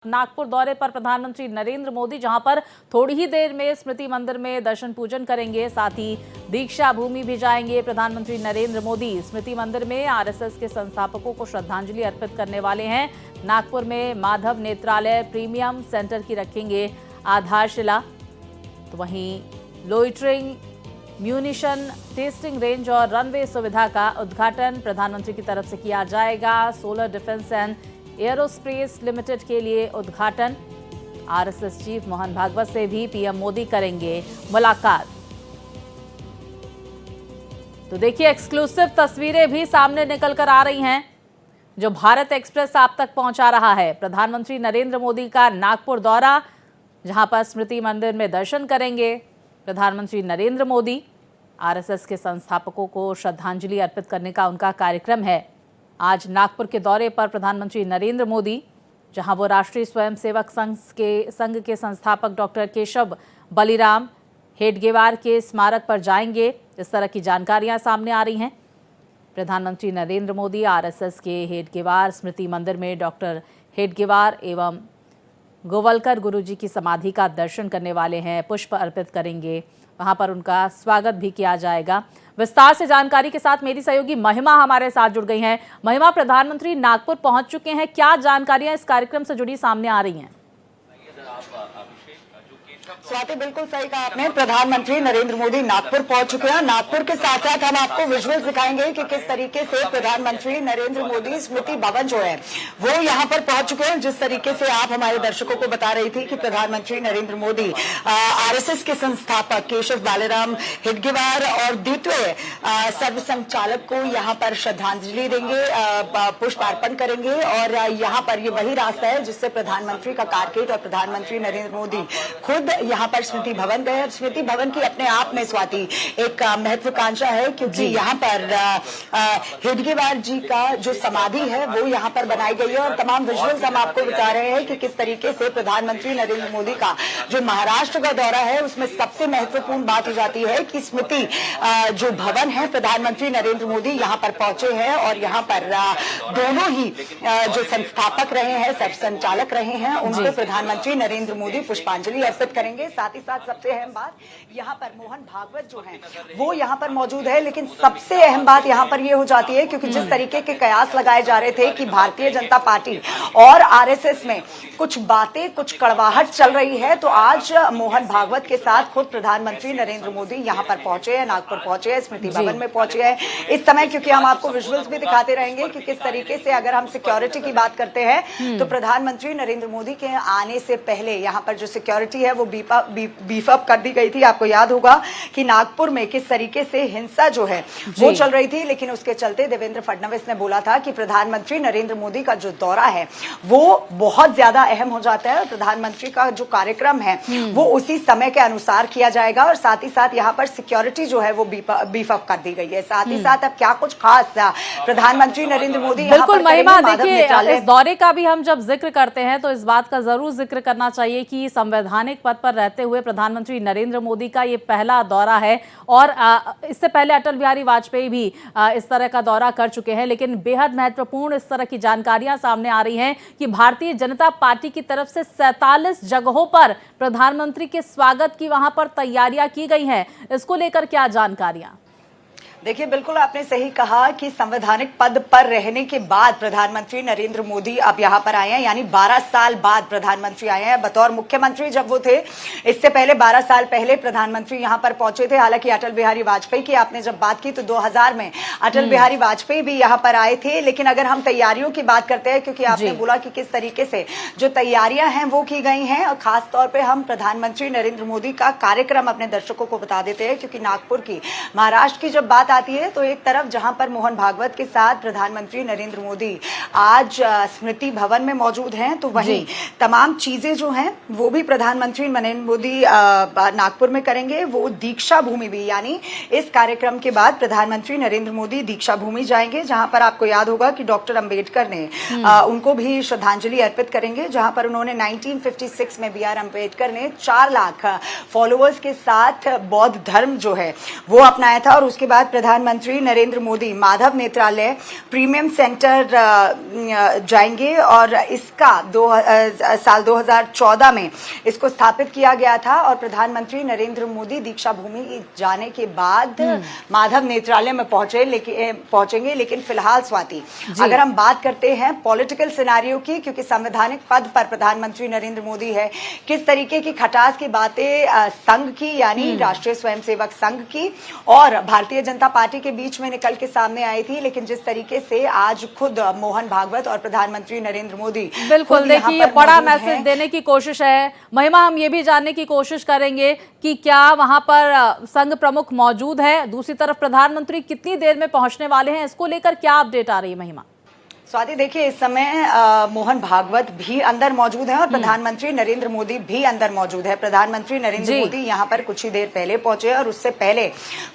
नागपुर दौरे पर प्रधानमंत्री नरेंद्र मोदी, जहां पर थोड़ी ही देर में स्मृति मंदिर में दर्शन पूजन करेंगे। साथ ही दीक्षा भूमि भी जाएंगे। प्रधानमंत्री नरेंद्र मोदी स्मृति मंदिर में आरएसएस के संस्थापकों को श्रद्धांजलि अर्पित करने वाले हैं। नागपुर में माधव नेत्रालय प्रीमियम सेंटर की रखेंगे आधारशिला। तो वहीं लोइटरिंग, म्यूनिशन, टेस्टिंग रेंज और रनवे सुविधा का उद्घाटन प्रधानमंत्री की तरफ से किया जाएगा। Solar defence and aerospace limited के लिए उद्घाटन। आरएसएस चीफ मोहन भागवत से भी पीएम मोदी करेंगे मुलाकात। तो देखिए, एक्सक्लूसिव तस्वीरें भी सामने निकल कर आ रही हैं जो भारत एक्सप्रेस आप तक पहुंचा रहा है। प्रधानमंत्री नरेंद्र मोदी का नागपुर दौरा, जहां पर स्मृति मंदिर में दर्शन करेंगे प्रधानमंत्री नरेंद्र मोदी। आरएसएस के संस्थापकों को श्रद्धांजलि अर्पित करने का उनका कार्यक्रम है। आज नागपुर के दौरे पर प्रधानमंत्री नरेंद्र मोदी, जहां वो राष्ट्रीय स्वयंसेवक संघ के संस्थापक डॉक्टर केशव बलिराम हेडगेवार के स्मारक पर जाएंगे। इस तरह की जानकारियां सामने आ रही हैं। प्रधानमंत्री नरेंद्र मोदी आरएसएस के हेडगेवार स्मृति मंदिर में डॉक्टर हेडगेवार एवं गोवलकर गुरुजी की समाधि का दर्शन करने वाले हैं, पुष्प अर्पित करेंगे। वहां पर उनका स्वागत भी किया जाएगा। विस्तार से जानकारी के साथ मेरी सहयोगी महिमा हमारे साथ जुड़ गई हैं। महिमा, प्रधानमंत्री नागपुर पहुंच चुके हैं, क्या जानकारियां इस कार्यक्रम से जुड़ी सामने आ रही हैं? स्वाति, बिल्कुल सही कहा आपने। प्रधानमंत्री नरेंद्र मोदी नागपुर पहुंच चुके हैं। नागपुर के साथ साथ हम आपको विजुअल दिखाएंगे कि किस तरीके से प्रधानमंत्री नरेंद्र मोदी स्मृति भवन जो है वो यहां पर पहुंच चुके हैं। जिस तरीके से आप हमारे दर्शकों को बता रही थी कि प्रधानमंत्री नरेंद्र मोदी आरएसएस के संस्थापक केशव बालीराम हेडगेवार और द्वितीय सर्व संचालक को यहाँ पर श्रद्धांजलि देंगे, पुष्प अर्पण करेंगे। और यहाँ पर ये वही रास्ता है जिससे प्रधानमंत्री का कारकेट और प्रधानमंत्री नरेंद्र मोदी खुद यहाँ पर स्मृति भवन गए। स्मृति भवन की अपने आप में स्वाति एक महत्वाकांक्षा है, क्योंकि यहाँ पर हेडगेवार जी का जो समाधि है वो यहाँ पर बनाई गई है। और तमाम विजुअल्स हम आपको बता रहे हैं कि किस तरीके से प्रधानमंत्री नरेंद्र मोदी का जो महाराष्ट्र का दौरा है उसमें सबसे महत्वपूर्ण बात हो जाती है कि स्मृति जो भवन है, प्रधानमंत्री नरेंद्र मोदी यहाँ पर पहुंचे हैं। और यहाँ पर दोनों ही जो संस्थापक रहे हैं, सब संचालक रहे हैं, उनको प्रधानमंत्री नरेंद्र मोदी पुष्पांजलि अर्पित करेंगे। साथ ही साथ सबसे अहम बात, यहाँ पर मोहन भागवत जो है वो यहाँ पर मौजूद है। लेकिन सबसे अहम बात यहाँ पर ये हो जाती है, क्योंकि जिस तरीके के कयास लगाए जा रहे थे कि भारतीय जनता पार्टी और आरएसएस में कुछ बातें, कुछ कड़वाहट चल रही है, तो आज मोहन भागवत के साथ खुद प्रधानमंत्री नरेंद्र मोदी यहाँ पर पहुंचे हैं, नागपुर पहुंचे हैं, स्मृति भवन में पहुंचे हैं इस समय। क्योंकि हम आपको विजुअल्स भी दिखाते रहेंगे कि किस तरीके से अगर हम सिक्योरिटी की बात करते हैं तो प्रधानमंत्री नरेंद्र मोदी के आने से पहले यहाँ पर जो सिक्योरिटी है वो बीफ अप कर दी गई थी। आपको याद होगा कि नागपुर में किस तरीके से हिंसा जो है वो चल रही थी, लेकिन उसके चलते देवेंद्र फडणवीस ने बोला था कि प्रधानमंत्री नरेंद्र मोदी का जो दौरा है वो बहुत ज्यादा अहम हो जाता है। प्रधानमंत्री का जो कार्यक्रम है वो उसी समय के अनुसार किया जाएगा। और साथ ही साथ यहाँ पर सिक्योरिटी जो है वो बीफ अप कर दी गई है। साथ ही साथ अब क्या कुछ खास प्रधानमंत्री नरेंद्र मोदी बिल्कुल महिमा, देखिए इस दौरे का भी हम जब जिक्र करते हैं तो इस बात का जरूर जिक्र करना चाहिए कि संवैधानिक पद पर रहते हुए प्रधानमंत्री नरेंद्र मोदी का ये पहला दौरा है। और इससे पहले अटल बिहारी वाजपेयी भी इस तरह का दौरा कर चुके हैं। लेकिन बेहद महत्वपूर्ण इस तरह की जानकारियां सामने आ रही हैं कि भारतीय जनता पार्टी की तरफ से 47 जगहों पर प्रधानमंत्री के स्वागत की वहां पर तैयारियां की गई हैं। इसको लेकर क्या जानकारियां? देखिए, बिल्कुल आपने सही कहा कि संवैधानिक पद पर रहने के बाद प्रधानमंत्री नरेंद्र मोदी अब यहाँ पर आए हैं। यानी 12 साल बाद प्रधानमंत्री आए हैं बतौर मुख्यमंत्री। जब वो थे इससे पहले 12 साल पहले प्रधानमंत्री यहाँ पर पहुंचे थे। हालांकि अटल बिहारी वाजपेयी की आपने जब बात की तो 2000 में अटल बिहारी वाजपेयी भी यहाँ पर आए थे। लेकिन अगर हम तैयारियों की बात करते हैं, क्योंकि आपने बोला कि किस तरीके से जो तैयारियां हैं वो की गई हैं, और खासतौर पर हम प्रधानमंत्री नरेंद्र मोदी का कार्यक्रम अपने दर्शकों को बता देते हैं। क्योंकि नागपुर की, महाराष्ट्र की जब बात आती है तो एक तरफ जहां पर मोहन भागवत के साथ प्रधानमंत्री नरेंद्र मोदी आज स्मृति भवन में मौजूद हैं, तो वहीं तमाम चीजें जो हैं वो भी प्रधानमंत्री नरेंद्र मोदी नागपुर में करेंगे। वो दीक्षा भूमि भी, यानी इस कार्यक्रम के बाद प्रधानमंत्री नरेंद्र मोदी दीक्षा भूमि जाएंगे, जहां पर आपको याद होगा कि डॉक्टर अंबेडकर ने उनको भी श्रद्धांजलि अर्पित करेंगे। जहां पर उन्होंने 1956 में बी.आर. अंबेडकर ने 4 लाख फॉलोअर्स के साथ बौद्ध धर्म जो है वो अपनाया था। और उसके बाद प्रधानमंत्री नरेंद्र मोदी माधव नेत्रालय प्रीमियम सेंटर जाएंगे और इसका साल 2014 में इसको स्थापित किया गया था और प्रधानमंत्री नरेंद्र मोदी दीक्षा भूमि जाने के बाद माधव नेत्रालय में पहुंचेंगे। लेकिन फिलहाल स्वाति, अगर हम बात करते हैं पॉलिटिकल सिनेरियो की, क्योंकि संवैधानिक पद पर प्रधानमंत्री नरेंद्र मोदी है, किस तरीके की खटास की बातें संघ की यानी राष्ट्रीय स्वयंसेवक संघ की और भारतीय जनता पार्टी के बीच में निकल के सामने आई थी। लेकिन जिस तरीके से आज खुद मोहन भागवत और प्रधानमंत्री नरेंद्र मोदी बिल्कुल, देखिए ये बड़ा मैसेज देने की कोशिश है। महिमा, हम ये भी जानने की कोशिश करेंगे कि क्या वहां पर संघ प्रमुख मौजूद है, दूसरी तरफ प्रधानमंत्री कितनी देर में पहुंचने वाले हैं, इसको लेकर क्या अपडेट आ रही है महिमा? स्वाति, देखिए इस समय मोहन भागवत भी अंदर मौजूद है और प्रधानमंत्री नरेंद्र मोदी भी अंदर मौजूद है। प्रधानमंत्री नरेंद्र मोदी यहाँ पर कुछ ही देर पहले पहुंचे और उससे पहले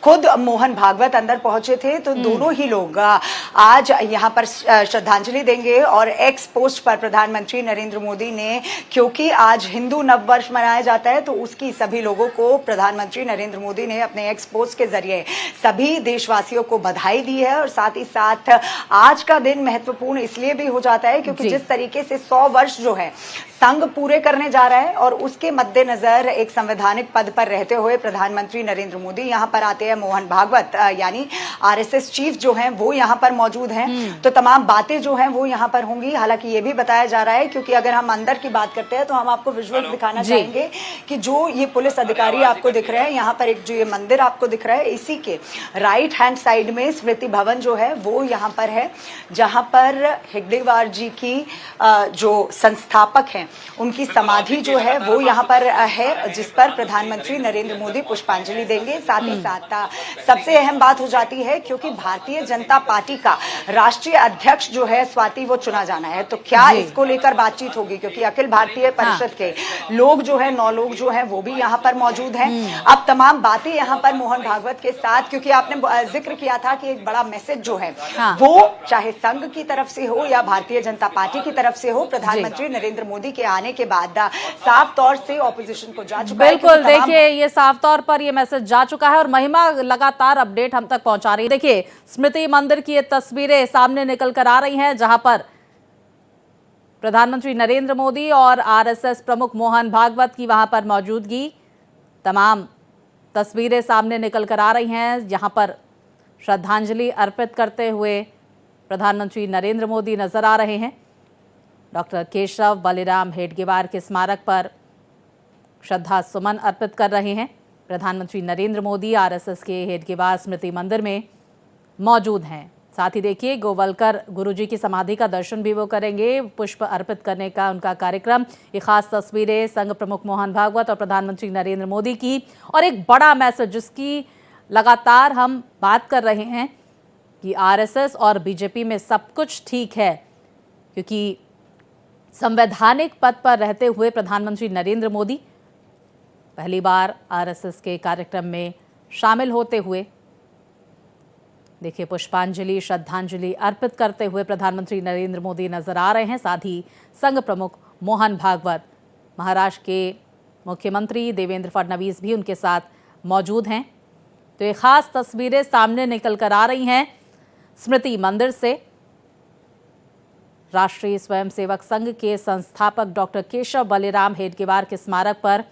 खुद मोहन भागवत अंदर पहुंचे थे। तो दोनों ही लोग आज यहाँ पर श्रद्धांजलि देंगे और एक्स पोस्ट पर प्रधानमंत्री नरेंद्र मोदी ने, क्योंकि आज हिंदू नववर्ष मनाया जाता है, तो उसकी सभी लोगों को प्रधानमंत्री नरेंद्र मोदी ने अपने एक्स पोस्ट के जरिए सभी देशवासियों को बधाई दी है। और साथ ही साथ आज का दिन महत्वपूर्ण इसलिए भी हो जाता है क्योंकि जिस तरीके से 100 वर्ष जो है संघ पूरे करने जा रहा है और उसके मद्देनजर एक संवैधानिक पद पर रहते हुए प्रधानमंत्री नरेंद्र मोदी यहाँ पर आते हैं। मोहन भागवत यानी आरएसएस चीफ जो हैं वो यहाँ पर मौजूद हैं। तो तमाम बातें जो हैं वो यहाँ पर होंगी। हालांकि ये भी बताया जा रहा है, क्योंकि अगर हम अंदर की बात करते हैं तो हम आपको विजुअल्स दिखाना चाहेंगे कि जो ये पुलिस अधिकारी आपको दिख रहे हैं, यहाँ पर एक जो ये मंदिर आपको दिख रहा है, इसी के राइट हैंड साइड में स्मृति भवन जो है वो यहाँ पर है, जहां पर हेगडेवार जी की जो संस्थापक हैं उनकी समाधि जो है वो यहाँ पर है, जिस पर प्रधानमंत्री नरेंद्र मोदी पुष्पांजलि देंगे। साथ ही साथ सबसे अहम बात हो जाती है, क्योंकि भारतीय जनता पार्टी का राष्ट्रीय अध्यक्ष जो है स्वाति वो चुना जाना है। तो क्या इसको लेकर बातचीत होगी, क्योंकि अखिल भारतीय परिषद के लोग जो है 9 लोग जो है वो भी यहाँ पर मौजूद हैं। अब तमाम बातें यहाँ पर मोहन भागवत के साथ, क्योंकि आपने जिक्र किया था कि एक बड़ा मैसेज जो है वो चाहे संघ की तरफ से हो या भारतीय जनता पार्टी की तरफ से हो, प्रधानमंत्री नरेंद्र मोदी के आने के बाद साफ तौर से ऑपोजिशन को जा चुका है। बिल्कुल, देखिए ये साफ तौर पर ये मैसेज जा चुका है और महिमा लगातार अपडेट हम तक पहुंचा रही है। देखिए स्मृति मंदिर की ये तस्वीरें सामने निकल कर आ रही हैं, जहां पर प्रधानमंत्री नरेंद्र मोदी और आरएसएस प्रमुख मोहन भागवत की वहां पर मौजूदगी, तमाम तस्वीरें सामने निकल कर आ रही हैं, जहां पर श्रद्धांजलि अर्पित करते हुए प्रधानमंत्री नरेंद्र मोदी नजर आ रहे हैं। डॉक्टर केशव बलिराम हेडगेवार के स्मारक पर श्रद्धा सुमन अर्पित कर रहे हैं। प्रधानमंत्री नरेंद्र मोदी आरएसएस के हेडगेवार स्मृति मंदिर में मौजूद हैं। साथ ही देखिए गोवलकर गुरुजी की समाधि का दर्शन भी वो करेंगे, पुष्प अर्पित करने का उनका कार्यक्रम। ये खास तस्वीरें संघ प्रमुख मोहन भागवत और प्रधानमंत्री नरेंद्र मोदी की, और एक बड़ा मैसेज जिसकी लगातार हम बात कर रहे हैं कि आरएसएस और बीजेपी में सब कुछ ठीक है, क्योंकि संवैधानिक पद पर रहते हुए प्रधानमंत्री नरेंद्र मोदी पहली बार आरएसएस के कार्यक्रम में शामिल होते हुए देखिए पुष्पांजलि श्रद्धांजलि अर्पित करते हुए प्रधानमंत्री नरेंद्र मोदी नजर आ रहे हैं। साथ ही संघ प्रमुख मोहन भागवत, महाराष्ट्र के मुख्यमंत्री देवेंद्र फडणवीस भी उनके साथ मौजूद हैं। तो ये खास तस्वीरें सामने निकल कर आ रही हैं स्मृति मंदिर से। राष्ट्रीय स्वयंसेवक संघ के संस्थापक डॉक्टर केशव बलिराम हेडगेवार के स्मारक पर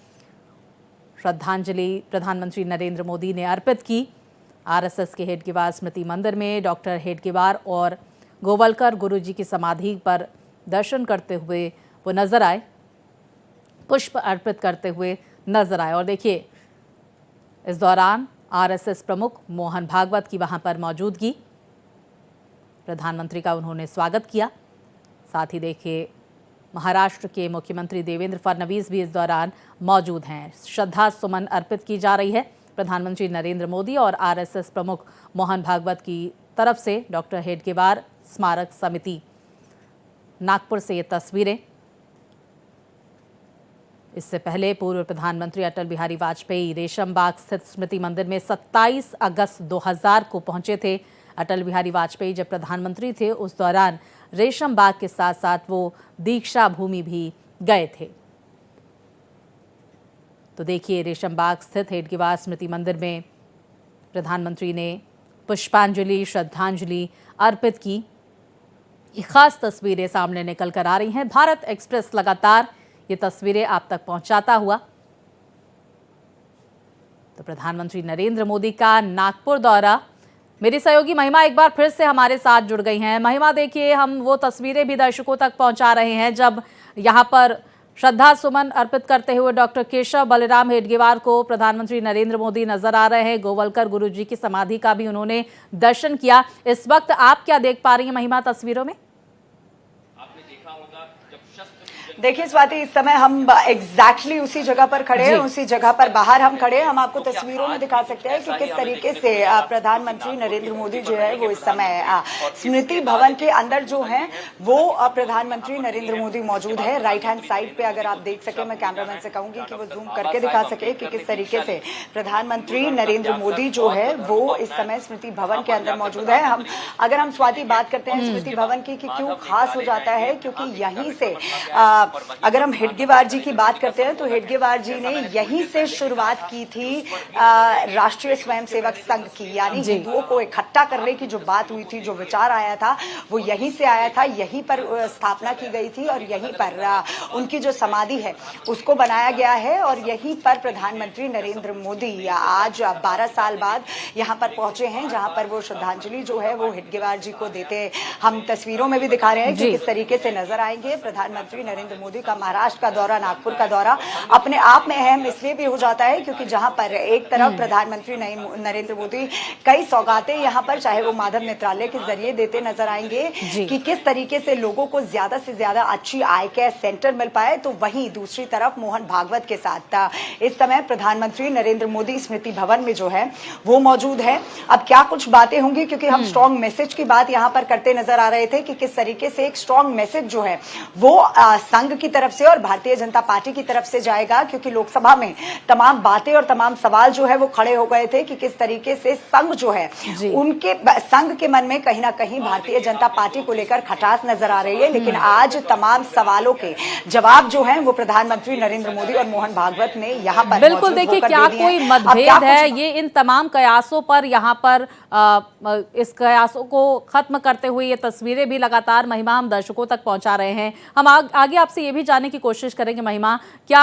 श्रद्धांजलि प्रधानमंत्री नरेंद्र मोदी ने अर्पित की। आरएसएस के हेडगेवार स्मृति मंदिर में डॉक्टर हेडगेवार और गोवलकर गुरुजी की समाधि पर दर्शन करते हुए वो नजर आए, पुष्प अर्पित करते हुए नजर आए। और देखिए इस दौरान आरएसएस प्रमुख मोहन भागवत की वहां पर मौजूदगी, प्रधानमंत्री का उन्होंने स्वागत किया। साथ ही देखिए महाराष्ट्र के मुख्यमंत्री देवेंद्र फडणवीस भी इस दौरान मौजूद हैं। श्रद्धा सुमन अर्पित की जा रही है प्रधानमंत्री नरेंद्र मोदी और आरएसएस प्रमुख मोहन भागवत की तरफ से। डॉक्टर हेडगेवार स्मारक समिति नागपुर से ये तस्वीरें। इससे पहले पूर्व प्रधानमंत्री अटल बिहारी वाजपेयी रेशमबाग स्थित स्मृति मंदिर में 27 अगस्त 2000 को पहुंचे थे। अटल बिहारी वाजपेयी जब प्रधानमंत्री थे उस दौरान रेशमबाग के साथ साथ वो दीक्षा भूमि भी गए थे। तो देखिए रेशमबाग स्थित हेडगेवार स्मृति मंदिर में प्रधानमंत्री ने पुष्पांजलि, श्रद्धांजलि अर्पित की। ये खास तस्वीरें सामने निकल कर आ रही हैं। भारत एक्सप्रेस लगातार ये तस्वीरें आप तक पहुंचाता हुआ। तो प्रधानमंत्री नरेंद्र मोदी का नागपुर दौरा। मेरी सहयोगी महिमा एक बार फिर से हमारे साथ जुड़ गई हैं। महिमा, देखिए, हम वो तस्वीरें भी दर्शकों तक पहुंचा रहे हैं जब यहां पर श्रद्धा सुमन अर्पित करते हुए डॉक्टर केशव बलिराम हेडगेवार को प्रधानमंत्री नरेंद्र मोदी नजर आ रहे हैं। गोवलकर गुरुजी की समाधि का भी उन्होंने दर्शन किया। इस वक्त आप क्या देख पा रही हैं महिमा तस्वीरों में? देखिए स्वाति, इस समय हम एग्जैक्टली उसी जगह पर खड़े हैं, उसी जगह पर बाहर हम खड़े हैं। हम आपको तस्वीरों में दिखा सकते हैं कि किस तरीके से प्रधानमंत्री नरेंद्र मोदी जो है वो इस समय स्मृति भवन के अंदर जो है वो प्रधानमंत्री नरेंद्र मोदी मौजूद है। राइट हैंड साइड पे अगर आप देख सके, मैं कैमरामैन से कहूंगी कि वो जूम करके दिखा सके कि किस तरीके से प्रधानमंत्री नरेंद्र मोदी जो है वो इस समय स्मृति भवन के अंदर मौजूद है। अगर हम स्वाति बात करते हैं स्मृति भवन की कि क्यों खास हो जाता है, क्योंकि यहीं से अगर हम हेडगेवार जी की बात करते हैं तो हेडगेवार जी ने यहीं से शुरुआत की थी राष्ट्रीय स्वयंसेवक संघ की, यानी हिंदुओं को इकट्ठा करने की जो बात हुई थी, जो विचार आया था वो यहीं से आया था। यहीं पर स्थापना की गई थी और यहीं पर उनकी जो समाधि है उसको बनाया गया है। और यहीं पर प्रधानमंत्री नरेंद्र मोदी आज 12 साल बाद यहाँ पर पहुंचे हैं, जहां पर वो श्रद्धांजलि जो है वो हेडगेवार जी को देते हम तस्वीरों में भी दिखा रहे हैं कि किस तरीके से नजर आएंगे। प्रधानमंत्री नरेंद्र मोदी का महाराष्ट्र का दौरा, नागपुर का दौरा अपने आप में अहम इसलिए भी हो जाता है क्योंकि जहां पर एक तरफ प्रधानमंत्री नरेंद्र मोदी कई सौगातें यहां पर चाहे वो माधव नेत्रालय के जरिए देते नजर आएंगे कि किस तरीके से लोगों को ज्यादा से ज्यादा अच्छी आई केयर सेंटर मिल पाए, तो वहीं दूसरी तरफ मोहन भागवत के साथ इस समय प्रधानमंत्री नरेंद्र मोदी स्मृति भवन में जो है वो मौजूद है। अब क्या कुछ बातें होंगी, क्योंकि हम स्ट्रॉन्ग मैसेज की बात यहां पर करते नजर आ रहे थे कि किस तरीके से एक स्ट्रॉन्ग मैसेज जो है वो संघ की तरफ से और भारतीय जनता पार्टी की तरफ से जाएगा, क्योंकि लोकसभा में तमाम बातें और तमाम सवाल जो है वो खड़े हो गए थे कि किस तरीके से संघ जो है उनके संघ के मन में कहीं ना कहीं भारतीय जनता पार्टी को लेकर खटास नजर आ रही है। लेकिन आज तमाम सवालों के जवाब जो है वो प्रधानमंत्री नरेंद्र मोदी और मोहन भागवत ने यहाँ पर बिल्कुल, देखिए, क्या कोई मतभेद है ये इन तमाम कयासों पर? यहाँ पर इस कयासों को खत्म करते हुए ये तस्वीरें भी लगातार महिमा हम दर्शकों तक पहुंचा रहे हैं। हम आगे आपसे ये भी जानने की कोशिश करेंगे महिमा, क्या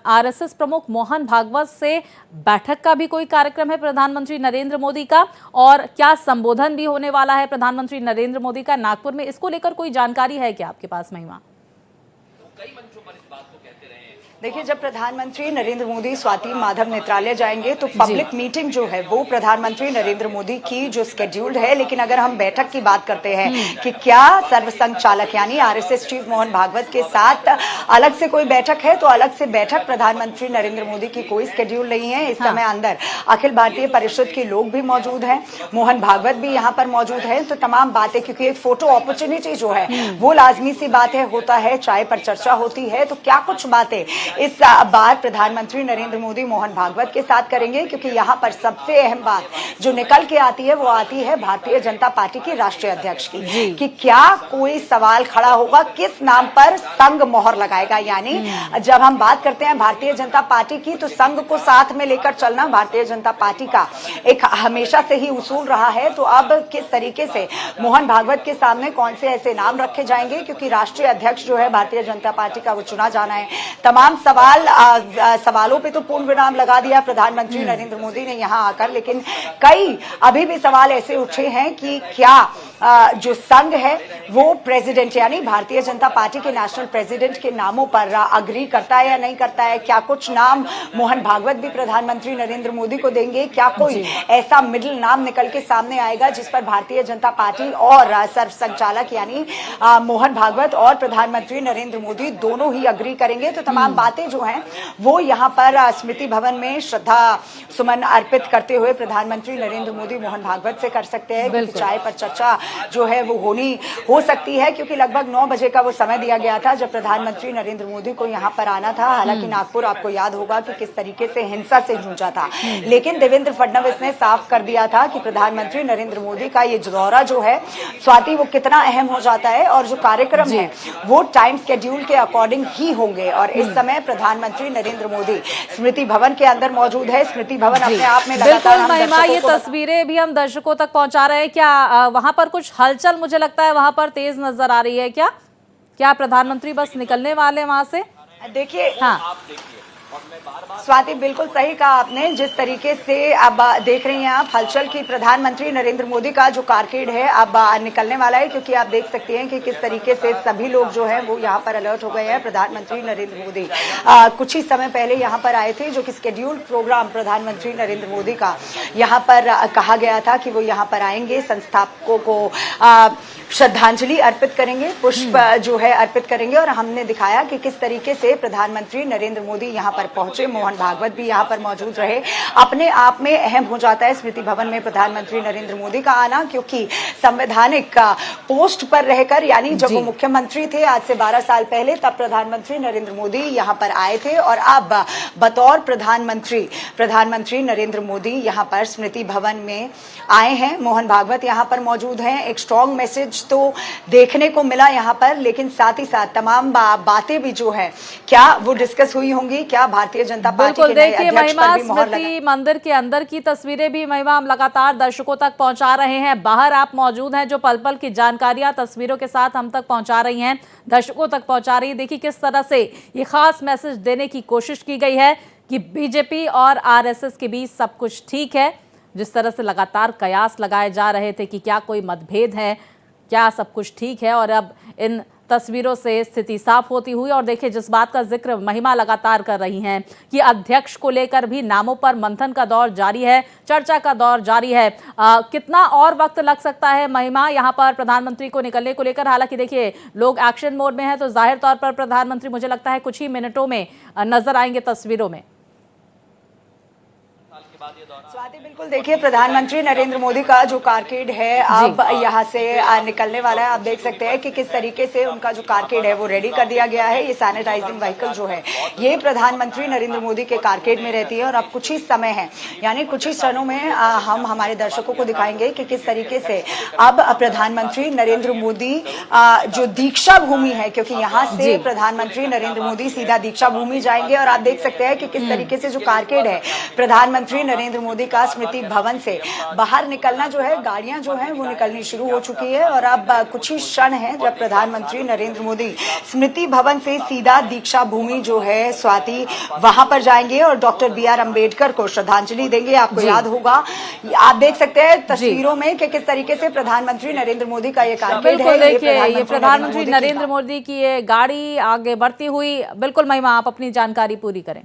आरएसएस प्रमुख मोहन भागवत से बैठक का भी कोई कार्यक्रम है प्रधानमंत्री नरेंद्र मोदी का, और क्या संबोधन भी होने वाला है प्रधानमंत्री नरेंद्र मोदी का नागपुर में? इसको लेकर कोई जानकारी है क्या आपके पास महिमा? कई मंचों पर इस बात को कहते रहे हैं। देखिए, जब प्रधानमंत्री नरेंद्र मोदी स्वाति माधव नेत्रालय जाएंगे तो पब्लिक मीटिंग जो है वो प्रधानमंत्री नरेंद्र मोदी की जो स्केड्यूल्ड है। लेकिन अगर हम बैठक की बात करते हैं कि क्या सर्वसंघ चालक यानी आरएसएस चीफ मोहन भागवत के साथ अलग से कोई बैठक है, तो अलग से बैठक प्रधानमंत्री नरेंद्र मोदी की कोई स्केड्यूल नहीं है। इस समय अंदर अखिल भारतीय परिषद के लोग भी मौजूद हैं, मोहन भागवत भी यहाँ पर मौजूद है। तो तमाम बातें, क्योंकि एक फोटो अपॉर्चुनिटी जो है वो लाजमी सी बात है, होता है, चाय पर चर्चा होती है। तो क्या कुछ बातें इस बार प्रधानमंत्री नरेंद्र मोदी मोहन भागवत के साथ करेंगे, क्योंकि यहाँ पर सबसे अहम बात जो निकल के आती है वो आती है भारतीय जनता पार्टी की राष्ट्रीय अध्यक्ष की कि क्या कोई सवाल खड़ा होगा, किस नाम पर संघ मोहर लगाएगा। यानी जब हम बात करते हैं भारतीय जनता पार्टी की, तो संघ को साथ में लेकर चलना भारतीय जनता पार्टी का एक हमेशा से ही उसूल रहा है। तो अब किस तरीके से मोहन भागवत के सामने कौन से ऐसे नाम रखे जाएंगे, क्योंकि राष्ट्रीय अध्यक्ष जो है भारतीय जनता पार्टी का वो चुना जाना है। तमाम सवालों पे तो पूर्ण विराम लगा दिया प्रधानमंत्री नरेंद्र मोदी ने यहाँ आकर, लेकिन कई अभी भी सवाल ऐसे उठे हैं कि क्या जो संघ है वो प्रेसिडेंट यानी भारतीय जनता पार्टी के नेशनल प्रेसिडेंट के नामों पर अग्री करता है या नहीं करता है। क्या कुछ नाम मोहन भागवत भी प्रधानमंत्री नरेंद्र मोदी को देंगे, क्या कोई ऐसा मिडिल नाम निकल के सामने आएगा जिस पर भारतीय जनता पार्टी और सरसंघचालक यानी मोहन भागवत और प्रधानमंत्री नरेंद्र मोदी दोनों ही अग्री करेंगे। तो तमाम बातें जो हैं वो यहाँ पर स्मृति भवन में श्रद्धा सुमन अर्पित करते हुए प्रधानमंत्री नरेंद्र मोदी मोहन भागवत से कर सकते हैं, क्योंकि चाय पर चर्चा जो है वो हो सकती है, क्योंकि लगभग 9 बजे का वो समय दिया गया था जब प्रधानमंत्री नरेंद्र मोदी को यहाँ पर आना था। हालांकि नागपुर आपको याद होगा कि किस तरीके से हिंसा से जूझा था, लेकिन देवेंद्र फडणवीस ने साफ कर दिया था कि प्रधानमंत्री नरेंद्र मोदी का ये दौरा जो है स्वाति वो कितना अहम हो जाता है, और जो कार्यक्रम है वो टाइम शेड्यूल के अकॉर्डिंग ही होंगे। और इस समय प्रधानमंत्री नरेंद्र मोदी स्मृति भवन के अंदर मौजूद है। स्मृति भवन अपने आप में बिल्कुल महिमा, ये तस्वीरें भी हम दर्शकों तक पहुंचा रहे हैं। क्या वहां पर कुछ हलचल मुझे लगता है वहां पर तेज नजर आ रही है? क्या प्रधानमंत्री बस निकलने वाले वहां से? देखिए, हाँ स्वाति बिल्कुल सही कहा आपने। जिस तरीके से अब देख रही हैं आप हलचल की, प्रधानमंत्री नरेंद्र मोदी का जो कारकेड है अब निकलने वाला है, क्योंकि आप देख सकते हैं कि किस तरीके से सभी लोग जो है वो यहाँ पर अलर्ट हो गए हैं। प्रधानमंत्री नरेंद्र मोदी कुछ ही समय पहले यहाँ पर आए थे, जो कि शेड्यूल्ड प्रोग्राम प्रधानमंत्री नरेंद्र मोदी का यहाँ पर कहा गया था कि वो यहाँ पर आएंगे, संस्थापकों को श्रद्धांजलि अर्पित करेंगे, पुष्प जो है अर्पित करेंगे। और हमने दिखाया कि किस तरीके से प्रधानमंत्री नरेंद्र मोदी यहाँ पर पहुंचे। मोहन भागवत भी यहाँ पर मौजूद रहे। अपने आप में अहम हो जाता है स्मृति भवन में प्रधानमंत्री नरेंद्र मोदी का आना, क्योंकि संवैधानिक पोस्ट पर रहकर, यानी जब वो मुख्यमंत्री थे आज से 12 साल पहले, तब प्रधानमंत्री नरेंद्र मोदी यहाँ पर आए थे, और अब बतौर प्रधानमंत्री नरेंद्र मोदी यहाँ पर स्मृति भवन में आए हैं। मोहन भागवत यहाँ पर मौजूद हैं। एक स्ट्रॉन्ग मैसेज तो देखने को मिला यहाँ पर, लेकिन साथ ही साथ तमाम बातें भी जो है क्या वो डिस्कस हुई होंगी, क्या भारतीय जनता पार्टी के नए अध्यक्ष पर भी मोहर लगा। स्मृति मंदिर के अंदर की तस्वीरें भी महिमा हम लगातार दर्शकों तक पहुंचा रहे हैं। बाहर आप मौजूद हैं, जो पल पल की जानकारियां तस्वीरों के साथ हम तक पहुंचा रही हैं, दर्शकों तक पहुंचा रही है। देखिए किस तरह से ये खास मैसेज देने की कोशिश की गई है कि बीजेपी और आरएसएस के बीच सब कुछ ठीक है। जिस तरह से लगातार कयास लगाए जा रहे थे कि क्या कोई मतभेद है, क्या सब कुछ ठीक है, और अब इन तस्वीरों से स्थिति साफ होती हुई। और देखिए जिस बात का जिक्र महिमा लगातार कर रही हैं कि अध्यक्ष को लेकर भी नामों पर मंथन का दौर जारी है, चर्चा का दौर जारी है। कितना और वक्त लग सकता है महिमा यहाँ पर प्रधानमंत्री को निकलने को लेकर? हालांकि देखिए लोग एक्शन मोड में हैं, तो जाहिर तौर पर प्रधानमंत्री मुझे लगता है कुछ ही मिनटों में नजर आएंगे तस्वीरों में। स्वाति बिल्कुल, देखिए प्रधानमंत्री नरेंद्र मोदी का जो कारकेड है अब यहाँ से निकलने वाला है। आप देख सकते हैं कि किस तरीके से उनका जो कारकेड है वो रेडी कर दिया गया है। ये सैनिटाइजिंग व्हीकल जो है ये प्रधानमंत्री नरेंद्र मोदी के कारकेड में रहती है, और अब कुछ ही समय है, यानी कुछ ही क्षणों में हम हमारे दर्शकों को दिखाएंगे कि किस तरीके से अब प्रधानमंत्री नरेंद्र मोदी जो दीक्षा भूमि है, क्योंकि यहाँ से प्रधानमंत्री नरेंद्र मोदी सीधा दीक्षा भूमि जाएंगे। और आप देख सकते हैं कि किस तरीके से जो कारकेड है प्रधानमंत्री नरेंद्र मोदी का स्मृति भवन से बाहर निकलना जो है, गाड़ियां जो हैं वो निकलनी शुरू हो चुकी है। और अब कुछ ही क्षण है जब प्रधानमंत्री नरेंद्र मोदी स्मृति भवन से सीधा दीक्षा भूमि जो है स्वाति वहां पर जाएंगे और डॉक्टर BR अम्बेडकर को श्रद्धांजलि देंगे। आपको याद होगा, आप देख सकते हैं तस्वीरों में कि किस तरीके से प्रधानमंत्री नरेंद्र मोदी का ये कारकेड है। देखिए ये प्रधानमंत्री नरेंद्र मोदी की ये गाड़ी आगे बढ़ती हुई। बिल्कुल महिमा, आप अपनी जानकारी पूरी करें।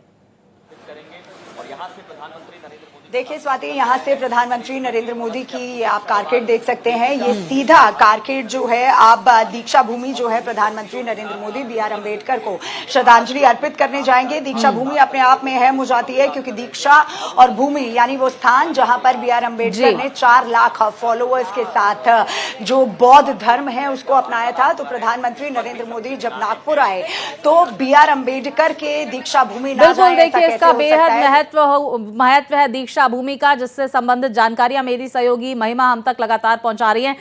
देखिए स्वाति, यहाँ से प्रधानमंत्री नरेंद्र मोदी की आप कारकेड देख सकते हैं। ये सीधा कारकेड जो है आप दीक्षा भूमि जो है प्रधानमंत्री नरेंद्र मोदी BR अम्बेडकर को श्रद्धांजलि अर्पित करने जाएंगे। दीक्षा भूमि अपने आप में अहम हो जाती है, क्योंकि दीक्षा और भूमि यानी वो स्थान जहां पर BR अम्बेडकर ने 4 लाख फॉलोअर्स के साथ जो बौद्ध धर्म है उसको अपनाया था। तो प्रधानमंत्री नरेंद्र मोदी जब नागपुर आए तो BR अम्बेडकर के दीक्षा भूमि ना जाए, देखिए इसका बेहद महत्व है दीक्षा भूमि का, जिससे संबंधित जानकारियां मेरी सहयोगी महिमा हम तक लगातार पहुंचा रही हैं।